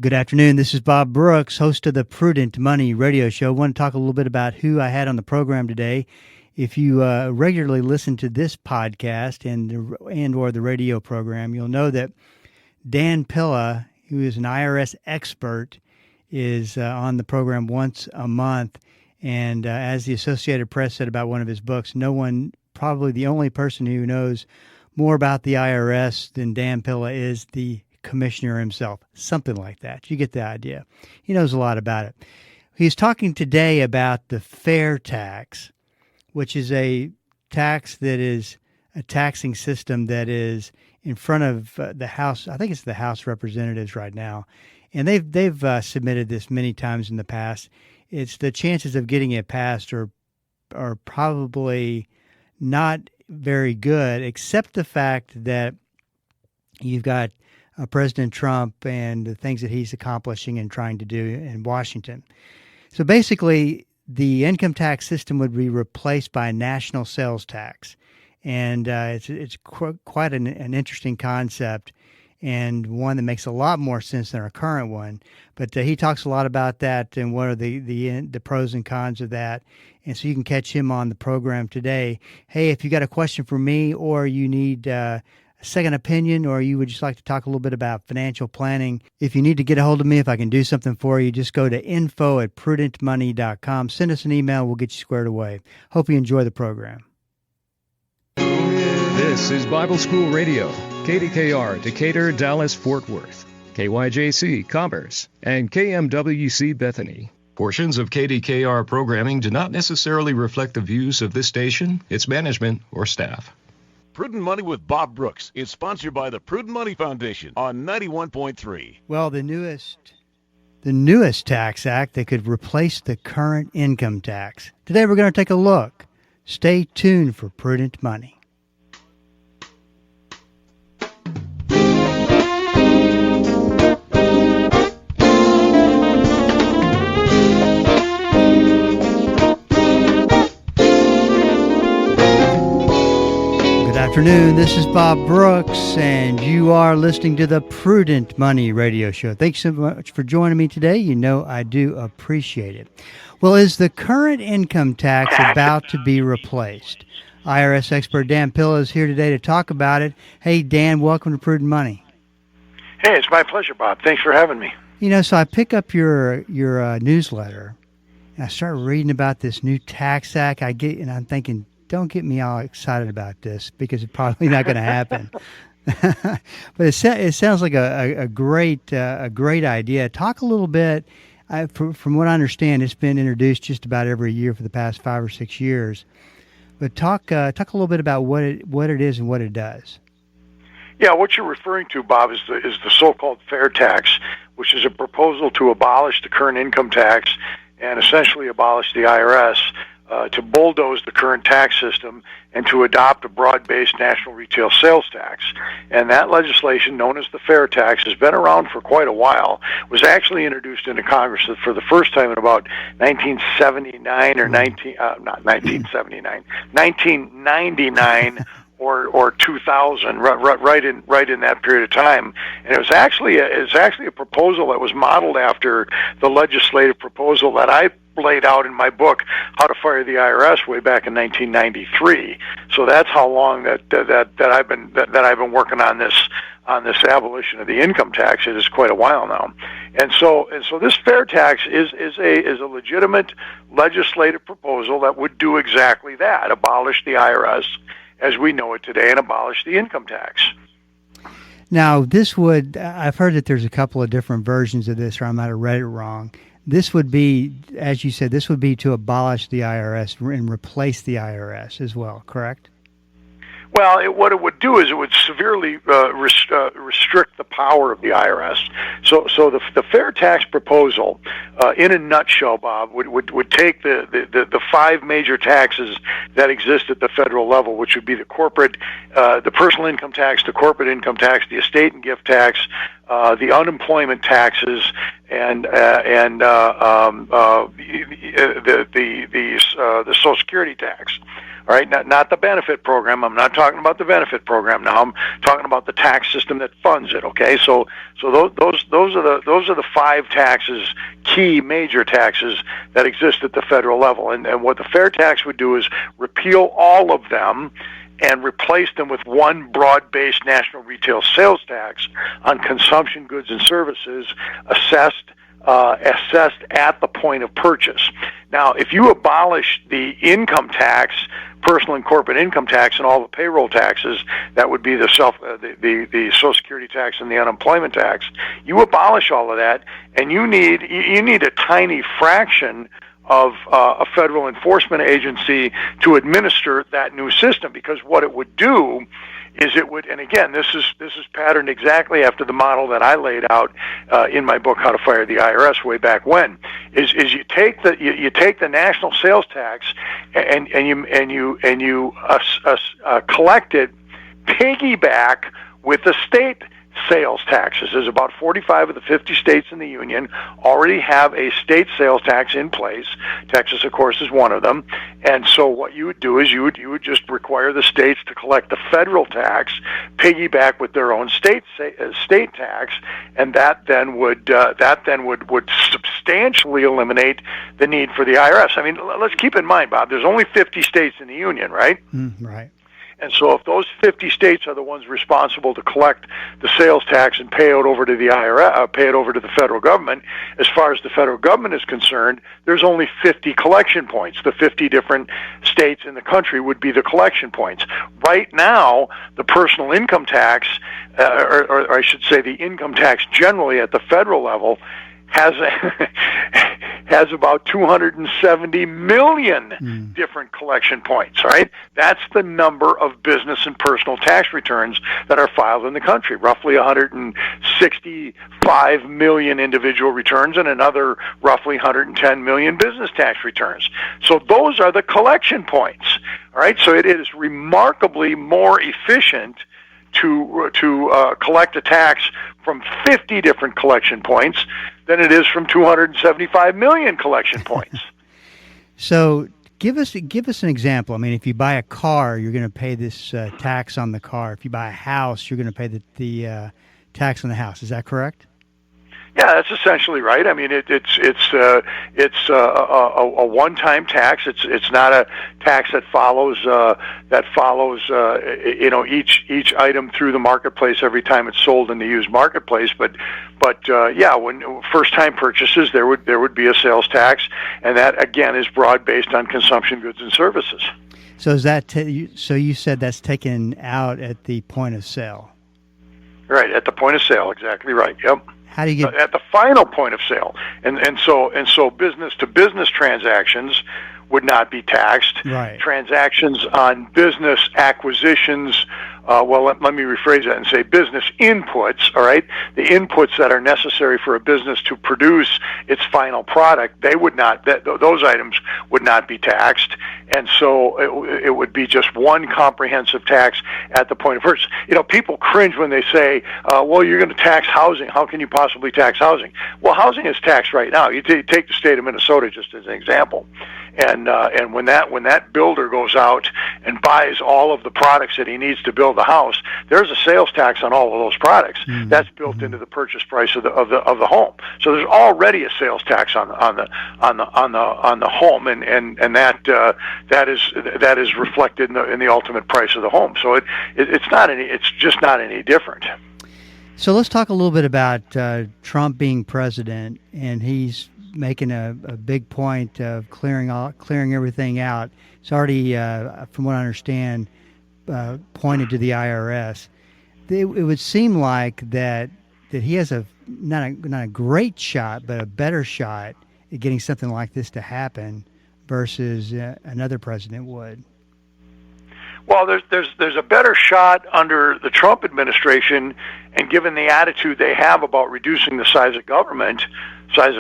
Good afternoon. This is Bob Brooks, host of the Prudent Money Radio Show. I want to talk a little bit about who I had on the program today. If you regularly listen to this podcast and or the radio program, you'll know that Dan Pilla, who is an IRS expert, is on the program once a month. And as the Associated Press said about one of his books, no one, probably the only person who knows more about the IRS than Dan Pilla is the commissioner himself, something like that. You get the idea. He knows a lot about it. He's talking today about the fair tax, which is a tax that is a taxing system that is in front of the House. I think it's the House Representatives right now, and they've submitted this many times in the past. It's the chances of getting it passed are probably not very good, except the fact that you've got President Trump and the things that he's accomplishing and trying to do in Washington. So basically, the income tax system would be replaced by a national sales tax. And it's quite an interesting concept and one that makes a lot more sense than our current one. But he talks a lot about that and what are the pros and cons of that. And so you can catch him on the program today. Hey, if you got a question for me or you need second opinion, or you would just like to talk a little bit about financial planning, if you need to get a hold of me, if I can do something for you, just go to info@prudentmoney.com. Send us an email. We'll get you squared away. Hope you enjoy the program. This is Bible School Radio, KDKR, Decatur, Dallas, Fort Worth, KYJC, Commerce, and KMWC, Bethany. Portions of KDKR programming do not necessarily reflect the views of this station, its management, or staff. Prudent Money with Bob Brooks is sponsored by the Prudent Money Foundation on 91.3. Well, the newest tax act that could replace the current income tax. Today we're going to take a look. Stay tuned for Prudent Money. Good afternoon. This is Bob Brooks, and you are listening to the Prudent Money Radio Show. Thanks so much for joining me today. You know I do appreciate it. Well, is the current income tax about to be replaced? IRS expert Dan Pilla is here today to talk about it. Hey, Dan, welcome to Prudent Money. Hey, it's my pleasure, Bob. Thanks for having me. You know, so I pick up your newsletter, and I start reading about this new tax act. And I'm thinking, don't get me all excited about this because it's probably not going to happen. But it sounds like a great idea. Talk a little bit. From what I understand, it's been introduced just about every year for the past 5 or 6 years. But talk a little bit about what it is and what it does. Yeah, what you're referring to, Bob, is the so-called fair tax, which is a proposal to abolish the current income tax and essentially abolish the IRS. To bulldoze the current tax system and to adopt a broad-based national retail sales tax. And that legislation, known as the fair tax, has been around for quite a while, was actually introduced into Congress for the first time in about 1979 or 1999 or 2000, right in that period of time. And it was actually a proposal that was modeled after the legislative proposal that I laid out in my book, How to Fire the IRS, way back in 1993. So that's how long that I've been working on this abolition of the income tax. It is quite a while now, and so this fair tax is a legitimate legislative proposal that would do exactly that: abolish the IRS as we know it today and abolish the income tax. Now, I've heard that there's a couple of different versions of this, or I might have read it wrong. This would be, as you said, this would be to abolish the IRS and replace the IRS as well, correct? Well, what it would do is it would severely restrict the power of the IRS. So the fair tax proposal, in a nutshell, Bob, would take the 5 major taxes that exist at the federal level, which would be the corporate, the personal income tax, the corporate income tax, the estate and gift tax, the unemployment taxes, and the Social Security tax. All right, not the benefit program. I'm not talking about the benefit program now. I'm talking about the tax system that funds it. Okay, so those are the 5 taxes, key major taxes that exist at the federal level. And what the fair tax would do is repeal all of them and replace them with one broad-based national retail sales tax on consumption goods and services assessed at the point of purchase. Now, if you abolish the income tax, personal and corporate income tax, and all the payroll taxes, that would be the Social Security tax and the unemployment tax. You abolish all of that, and you need a tiny fraction of a federal enforcement agency to administer that new system, because what it would do is it would, and again, this is patterned exactly after the model that I laid out in my book, How to Fire the IRS, way back when. Is you take the national sales tax and you collect it piggyback with the state sales taxes. There's about 45 of the 50 states in the union already have a state sales tax in place. Texas, of course, is one of them. And so what you would do is you would just require the states to collect the federal tax, piggyback with their own state tax, and that then would substantially eliminate the need for the IRS. I mean, let's keep in mind, Bob, there's only 50 states in the union, right? Right. And so if those 50 states are the ones responsible to collect the sales tax and pay it over to the IRS, pay it over to the federal government, as far as the federal government is concerned, there's only 50 collection points. The 50 different states in the country would be the collection points. Right now, the personal income tax, or I should say the income tax generally at the federal level, has about 270 million different collection points, right? That's the number of business and personal tax returns that are filed in the country. Roughly 165 million individual returns and another roughly 110 million business tax returns. So those are the collection points, all right? So it is remarkably more efficient to collect a tax from 50 different collection points than it is from 275 million collection points. So give us an example. I mean, if you buy a car, you're going to pay this tax on the car. If you buy a house, you're going to pay the tax on the house. Is that correct? Yeah, that's essentially right. I mean, it's a one-time tax. It's not a tax that follows each item through the marketplace every time it's sold in the used marketplace. But yeah, when first-time purchases, there would be a sales tax, and that again is broad based on consumption goods and services. So is that so you said that's taken out at the point of sale? Right, at the point of sale, exactly right. Yep. How do you get at the final point of sale, and so business to business transactions would not be taxed. Right. Transactions on business acquisitions. Let me rephrase that and say business inputs. All right, the inputs that are necessary for a business to produce its final product, they would not. Those items would not be taxed, and so it would be just one comprehensive tax at the point of purchase. You know, people cringe when they say, "Well, you're going to tax housing. How can you possibly tax housing?" Well, housing is taxed right now. You take the state of Minnesota just as an example. And when that builder goes out and buys all of the products that he needs to build the house, there's a sales tax on all of those products. Mm-hmm. That's built into the purchase price of the home. So there's already a sales tax on the home, and that is reflected in the ultimate price of the home. So it's just not any different. So let's talk a little bit about Trump being president, and he's making a big point of clearing everything out. It's already, from what I understand, pointed to the IRS. It would seem like that he has not a great shot, but a better shot at getting something like this to happen versus another president would. Well, there's a better shot under the Trump administration, and given the attitude they have about reducing the size of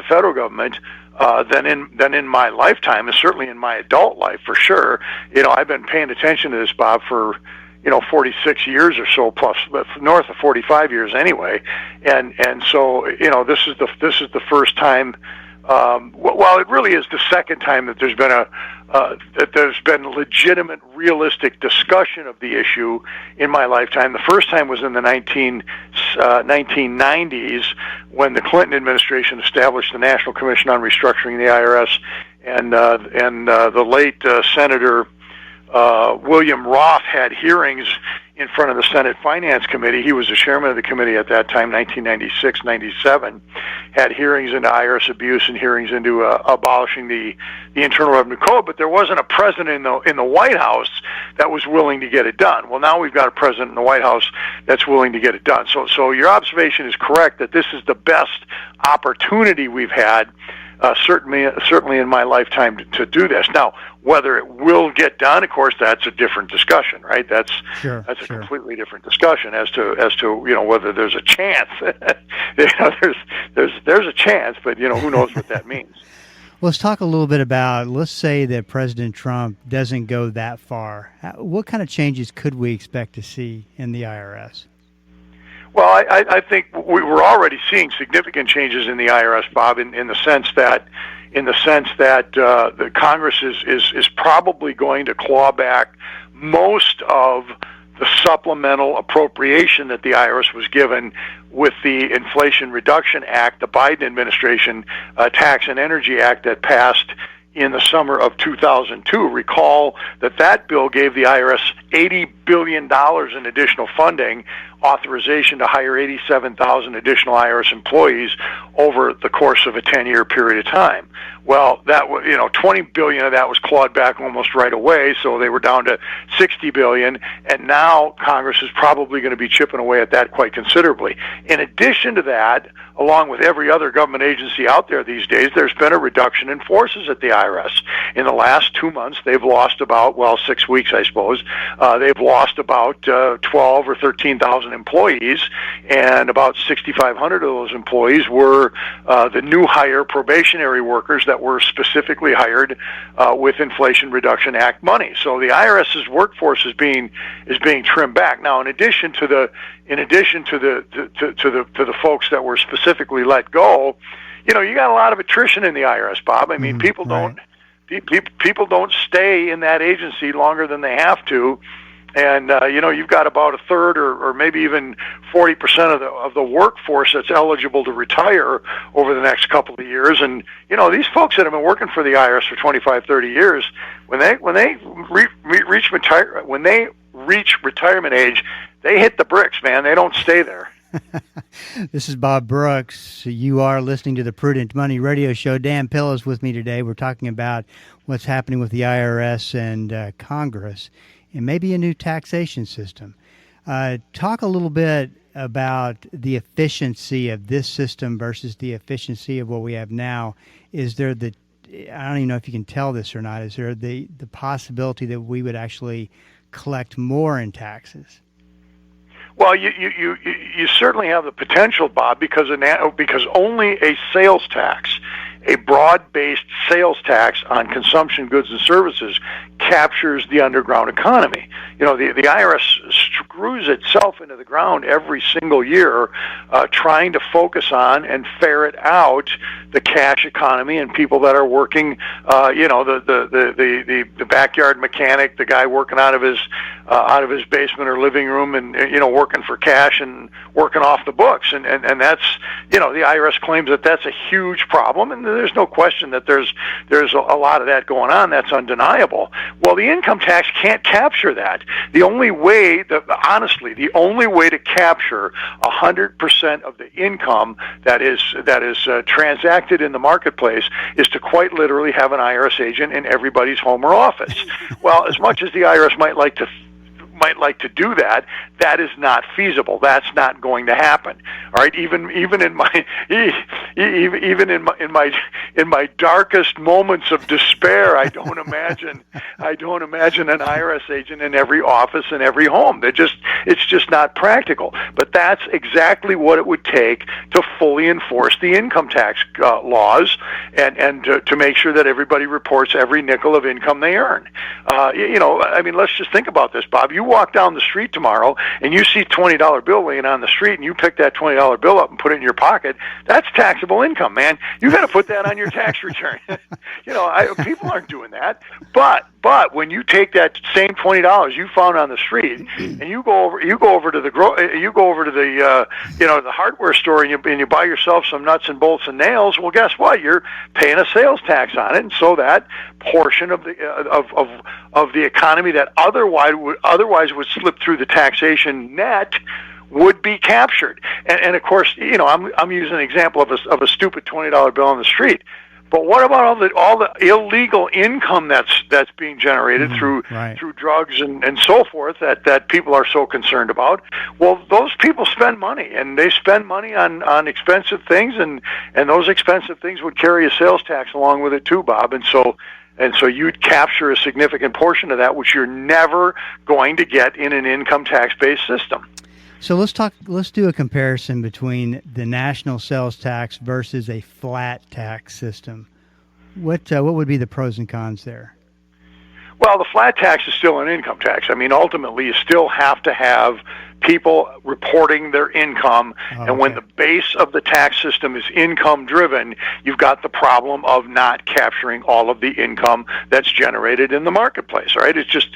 federal government, than in my lifetime, and certainly in my adult life for sure. You know, I've been paying attention to this, Bob, for 46 years or so, plus north of 45 years anyway, and so this is the first time Well, it really is the second time that there's been legitimate, realistic discussion of the issue in my lifetime. The first time was in the 1990s when the Clinton administration established the National Commission on Restructuring the IRS, and the late Senator William Roth had hearings in front of the Senate Finance Committee. He was the chairman of the committee at that time, 1996, 97, had hearings into IRS abuse and hearings into abolishing the Internal Revenue Code, but there wasn't a president in the White House that was willing to get it done. Well, now we've got a president in the White House that's willing to get it done. So your observation is correct that this is the best opportunity we've had, certainly in my lifetime to do this. Now, whether it will get done, of course, that's a different discussion, right? That's a completely different discussion as to whether there's a chance. There's a chance, but who knows what that means. Let's talk a little bit about, let's say that President Trump doesn't go that far. What kind of changes could we expect to see in the IRS? Well, I think we're already seeing significant changes in the IRS, Bob, in the sense that the Congress is probably going to claw back most of the supplemental appropriation that the IRS was given with the Inflation Reduction Act, the Biden administration Tax and Energy Act that passed in the summer of 2002. Recall that bill gave the IRS $80 billion in additional funding, authorization to hire 87,000 additional IRS employees over the course of a 10-year period of time. Well, that was, $20 billion of that was clawed back almost right away, so they were down to $60 billion, and now Congress is probably going to be chipping away at that quite considerably. In addition to that, along with every other government agency out there these days, there's been a reduction in forces at the IRS. In the last 2 months, they've lost about, 6 weeks, I suppose, they've lost about 12 or 13,000 employees, and about 6,500 of those employees were the new hire probationary workers that were specifically hired with Inflation Reduction Act money. So the IRS's workforce is being trimmed back. Now, in addition to the folks that were specifically let go, you got a lot of attrition in the IRS, Bob. I mean, people don't stay in that agency longer than they have to. And you've got about a third or maybe even 40% of the workforce that's eligible to retire over the next couple of years. And these folks that have been working for the IRS for 25, 30 years, when they reach retirement age, they hit the bricks, man. They don't stay there. This is Bob Brooks. You are listening to the Prudent Money Radio Show. Dan Pilla is with me today. We're talking about what's happening with the IRS and Congress, and maybe a new taxation system. Talk a little bit about the efficiency of this system versus the efficiency of what we have now. Is there I don't even know if you can tell this or not, is there the possibility that we would actually collect more in taxes? Well, you certainly have the potential, Bob, because only a sales tax, a broad-based sales tax on consumption goods and services, captures the underground economy. The IRS screws itself into the ground every single year, trying to focus on and ferret out the cash economy and people that are working. The backyard mechanic, the guy working out of his basement or living room, and working for cash and working off the books, and that's the IRS claims that that's a huge problem, and there's no question that there's a lot of that going on. That's undeniable. Well, the income tax can't capture that. The only way to capture 100% of the income that is transacted in the marketplace is to quite literally have an IRS agent in everybody's home or office. Well, as much as the IRS might like to do that, that is not feasible. That's not going to happen. All right, even in my darkest moments of despair, I don't imagine an IRS agent in every office and every home. It's just not practical. But that's exactly what it would take to fully enforce the income tax laws and to make sure that everybody reports every nickel of income they earn. Let's just think about this, Bob. You walk down the street tomorrow and you see $20 bill laying on the street and you pick that $20 bill up and put it in your pocket, that's taxable income, man. You got to put that on your tax return. People aren't doing that. But when you take that same $20 you found on the street and you go over to the the hardware store and you buy yourself some nuts and bolts and nails, well, guess what? You're paying a sales tax on it, and so that portion of the economy that otherwise would slip through the taxation net would be captured. And of course, I'm using an example of a stupid $20 bill on the street. But what about all the illegal income that's being generated through drugs and so forth that people are so concerned about? Well, those people spend money, and they spend money on expensive things, and those expensive things would carry a sales tax along with it too, Bob. And so you'd capture a significant portion of that, which you're never going to get in an income tax-based system. So let's do a comparison between the national sales tax versus a flat tax system. What would be the pros and cons there? Well, the flat tax is still an income tax. I mean, ultimately, you still have to have people reporting their income, and when the base of the tax system is income driven, you've got the problem of not capturing all of the income that's generated in the marketplace, right? It's just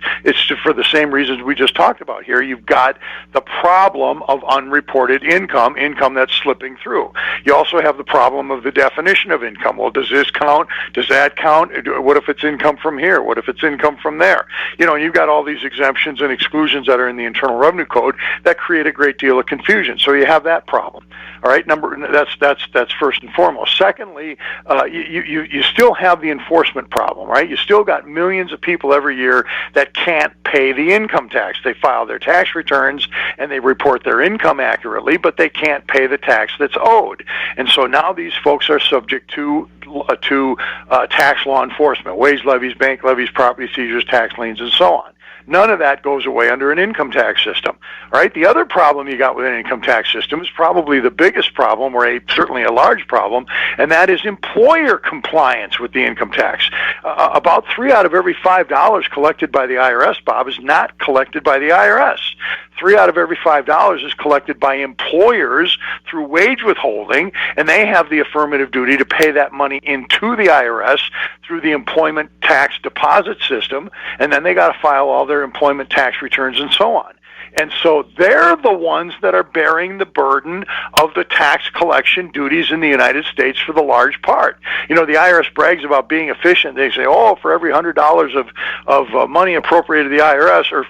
for the same reasons we just talked about here. You've got the problem of unreported income that's slipping through. You also have the problem of the definition of income. Well, does this count? Does that count? What if it's income from here? What if it's income from there? And you've got all these exemptions and exclusions that are in the Internal Revenue Code that create a great deal of confusion. So you have that problem. All right, that's first and foremost. Secondly, you still have the enforcement problem, right? You still got millions of people every year that can't pay the income tax. They file their tax returns and they report their income accurately, but they can't pay the tax that's owed. And so now these folks are subject to tax law enforcement, wage levies, bank levies, property seizures, tax liens, and so on. None of that goes away under an income tax system. All right? The other problem you got with an income tax system is probably the biggest problem, or certainly a large problem, and that is employer compliance with the income tax. About 3 out of every $5 collected by the IRS, Bob, is not collected by the IRS. 3 out of every $5 is collected by employers through wage withholding, and they have the affirmative duty to pay that money into the IRS through the employment tax deposit system, and then they got to file all their employment tax returns and so on. And so they're the ones that are bearing the burden of the tax collection duties in the United States for the large part. The IRS brags about being efficient. They say, for every $100 of money appropriated to the IRS, or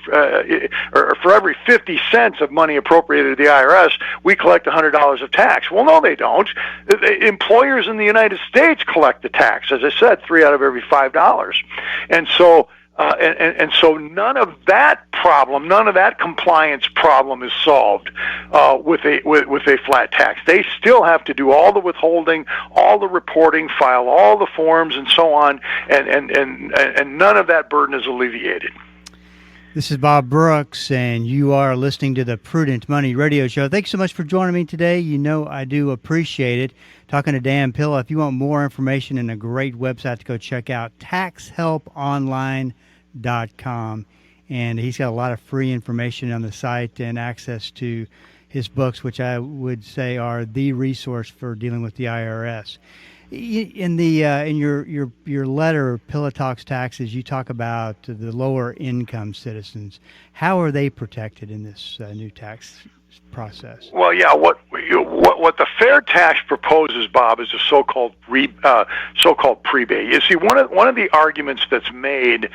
for every 50 cents of money appropriated to the IRS, we collect $100 of tax. Well, no, they don't. Employers in the United States collect the tax, as I said, 3 out of every $5. And so And so none of that problem, none of that compliance problem is solved with a flat tax. They still have to do all the withholding, all the reporting, file all the forms, and so on, and none of that burden is alleviated. This is Bob Brooks, and you are listening to the Prudent Money Radio Show. Thanks so much for joining me today. I do appreciate it. Talking to Dan Pilla. If you want more information and a great website to go check out, taxhelponline.com. And he's got a lot of free information on the site and access to his books, which I would say are the resource for dealing with the IRS. In your letter, Pilla Talks Taxes, you talk about the lower income citizens. How are they protected in this new tax process? Well, yeah, what the fair tax proposes, Bob, is a so-called prebate. You see, one of the arguments that's made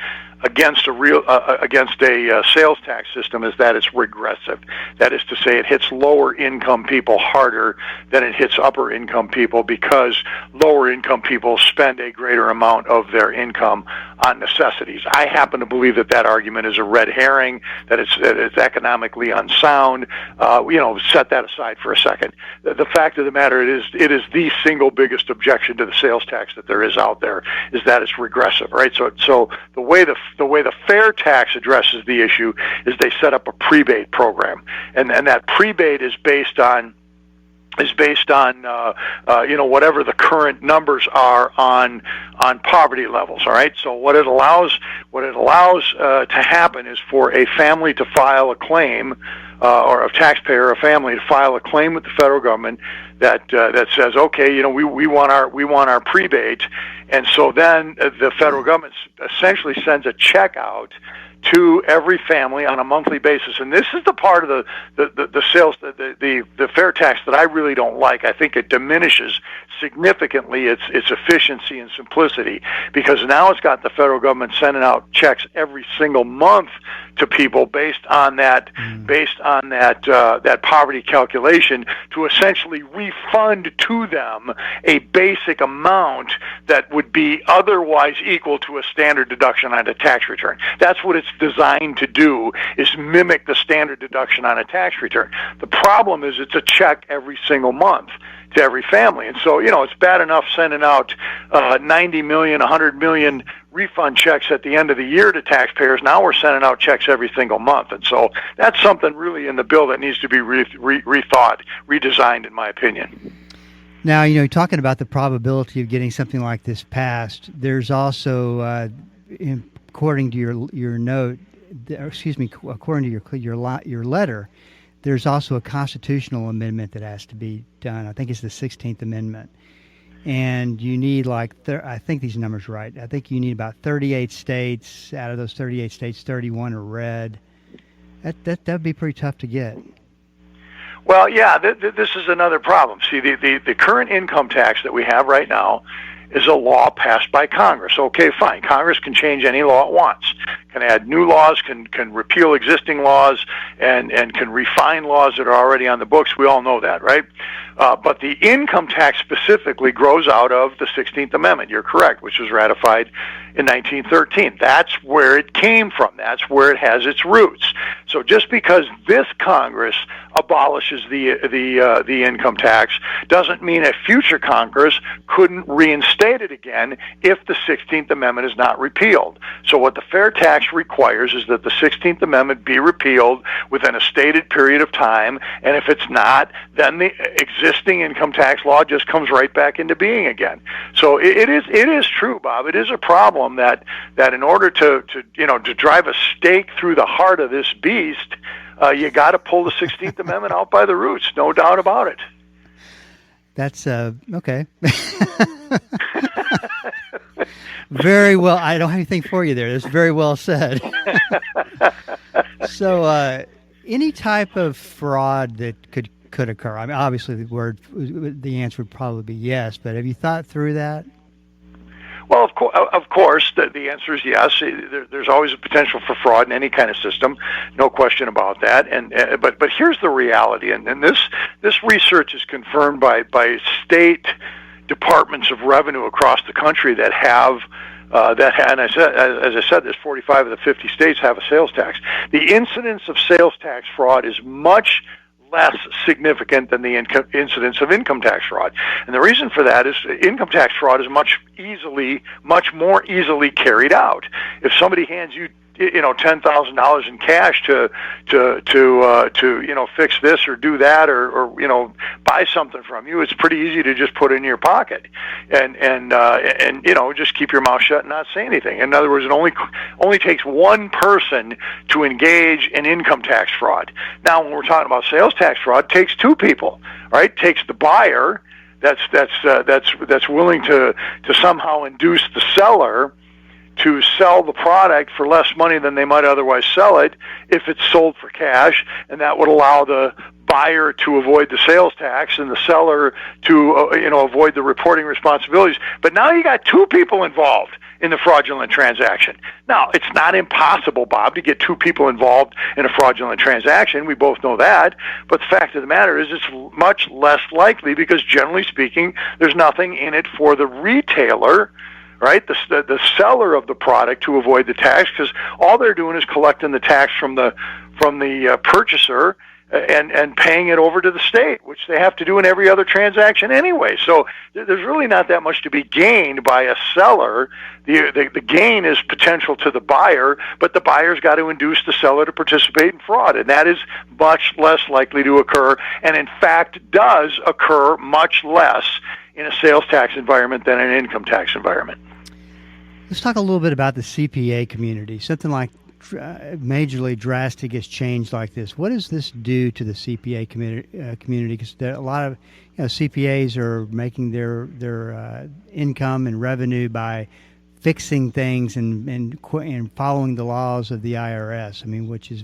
against a sales tax system is that it's regressive. That is to say, it hits lower income people harder than it hits upper income people because lower income people spend a greater amount of their income on necessities. I happen to believe that argument is a red herring, that it's economically unsound. Set that aside for a second. The fact of the matter is the single biggest objection to the sales tax that there is out there is that it's regressive, right? So the way the fair tax addresses the issue is they set up a prebate program, and that prebate is based on is based on whatever the current numbers are on poverty levels. All right. So what it allows to happen is for a family to file a claim, or a taxpayer, a family to file a claim with the federal government that says, okay, we want our prebate, and so then the federal government essentially sends a check out to every family on a monthly basis. And this is the part of the sales, the fair tax that I really don't like. I think it diminishes significantly its efficiency and simplicity, because now it's got the federal government sending out checks every single month to people based on that poverty calculation, to essentially refund to them a basic amount that would be otherwise equal to a standard deduction on a tax return. That's what it's designed to do, is mimic the standard deduction on a tax return. The problem is it's a check every single month to every family. And so, it's bad enough sending out 90 million, 100 million refund checks at the end of the year to taxpayers. Now we're sending out checks every single month. And so that's something really in the bill that needs to be rethought, redesigned, in my opinion. Now, talking about the probability of getting something like this passed, there's also, according to your note, according to your letter, there's also a constitutional amendment that has to be done. I think it's the 16th Amendment. And you need I think these numbers are right. I think you need about 38 states. Out of those 38 states, 31 are red. That would be pretty tough to get. Well, yeah, this is another problem. See, the current income tax that we have right now is a law passed by Congress. Okay, fine. Congress can change any law it wants, can add new laws, can repeal existing laws, and can refine laws that are already on the books. We all know that, right? But the income tax specifically grows out of the 16th Amendment. You're correct, which was ratified in 1913. That's where it came from. That's where it has its roots. So just because this Congress abolishes the income tax doesn't mean a future Congress couldn't reinstate it again if the 16th Amendment is not repealed. So what the fair tax requires is that the 16th Amendment be repealed within a stated period of time, and if it's not, then the existing income tax law just comes right back into being again. So it is true, Bob. It is a problem that in order to drive a stake through the heart of this beast, you got to pull the 16th Amendment out by the roots, no doubt about it. That's okay. Very well. I don't have anything for you there. That's very well said. So, any type of fraud that could occur? I mean, obviously, the answer would probably be yes. But have you thought through that? Well, of course, the answer is yes. There's always a potential for fraud in any kind of system, no question about that. But here's the reality, and this research is confirmed by state departments of revenue across the country that have. And as I said, there's 45 of the 50 states have a sales tax. The incidence of sales tax fraud is much less significant than the incidence of income tax fraud. And the reason for that is income tax fraud is much more easily carried out. If somebody hands you $10,000 in cash to fix this or do that or buy something from you, it's pretty easy to just put it in your pocket and just keep your mouth shut and not say anything. In other words, it only takes one person to engage in income tax fraud. Now, when we're talking about sales tax fraud, it takes two people, right? It takes the buyer that's willing to somehow induce the seller to sell the product for less money than they might otherwise sell it if it's sold for cash, and that would allow the buyer to avoid the sales tax and the seller to avoid the reporting responsibilities. But now you got two people involved in the fraudulent transaction. Now, it's not impossible, Bob, to get two people involved in a fraudulent transaction. We both know that. But the fact of the matter is it's much less likely because, generally speaking, there's nothing in it for the retailer, right, the seller of the product, to avoid the tax, because all they're doing is collecting the tax from the purchaser and paying it over to the state, which they have to do in every other transaction anyway. So there's really not that much to be gained by a seller. The gain is potential to the buyer, but the buyer's got to induce the seller to participate in fraud, and that is much less likely to occur, and in fact does occur much less in a sales tax environment than an income tax environment. Let's talk a little bit about the CPA community. Something like majorly drastic has changed like this. What does this do to the CPA community? Because a lot of CPAs are making their income and revenue by fixing things and following the laws of the IRS. I mean, which is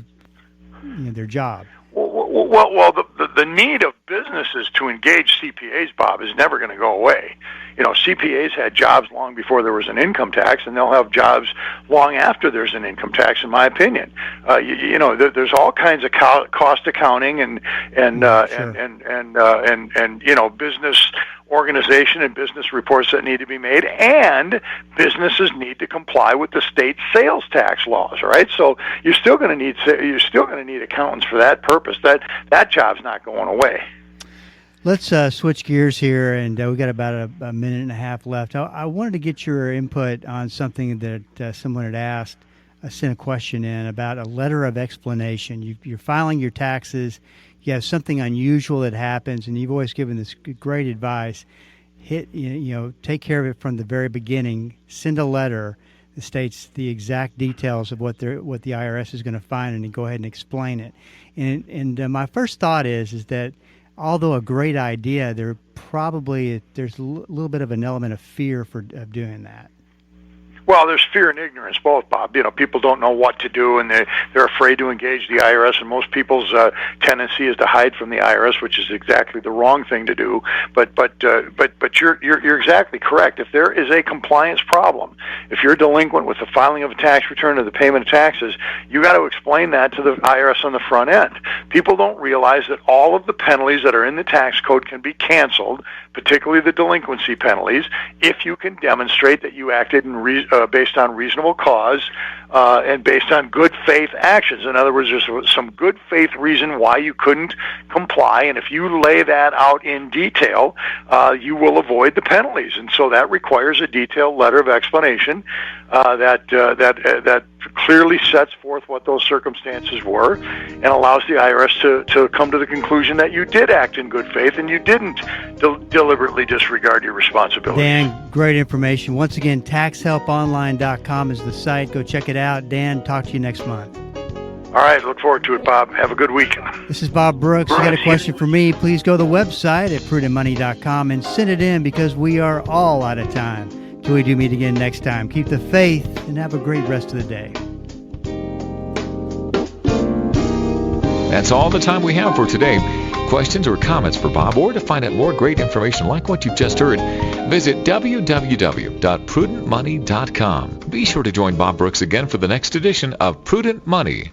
their job. Well, the need of businesses to engage CPAs, Bob, is never going to go away. CPAs had jobs long before there was an income tax, and they'll have jobs long after there's an income tax, in my opinion. There's all kinds of cost accounting and business organization and business reports that need to be made, and businesses need to comply with the state sales tax laws, right? So you're still going to need accountants for that purpose. That job's not going away. Let's switch gears here, and we got about a minute and a half left. I wanted to get your input on something that someone had asked. I sent a question in about a letter of explanation. You're filing your taxes. You have something unusual that happens, and you've always given this great advice. Take care of it from the very beginning. Send a letter that states the exact details of what the IRS is going to find, and then go ahead and explain it. And my first thought is that although a great idea, there's a little bit of an element of fear of doing that. Well, there's fear and ignorance both, Bob. People don't know what to do, and they're afraid to engage the IRS, and most people's tendency is to hide from the IRS, which is exactly the wrong thing to do. But you're exactly correct. If there is a compliance problem, if you're delinquent with the filing of a tax return or the payment of taxes, you got to explain that to the IRS on the front end. People don't realize that all of the penalties that are in the tax code can be canceled, particularly the delinquency penalties, if you can demonstrate that you acted based on reasonable cause and based on good faith actions. In other words, there's some good faith reason why you couldn't comply, and if you lay that out in detail, you will avoid the penalties. And so that requires a detailed letter of explanation that clearly sets forth what those circumstances were and allows the IRS to come to the conclusion that you did act in good faith and you didn't deliberately disregard your responsibilities. Dan, great information. Once again, taxhelponline.com is the site. Go check it out. Dan, talk to you next month. All right, look forward to it, Bob. Have a good week. This is Bob Brooks. You got a question for me, please go to the website at prudentmoney.com and send it in, because we are all out of time. Till we do meet again next time. Keep the faith and have a great rest of the day. That's all the time we have for today. Questions or comments for Bob, or to find out more great information like what you've just heard, visit www.prudentmoney.com. Be sure to join Bob Brooks again for the next edition of Prudent Money.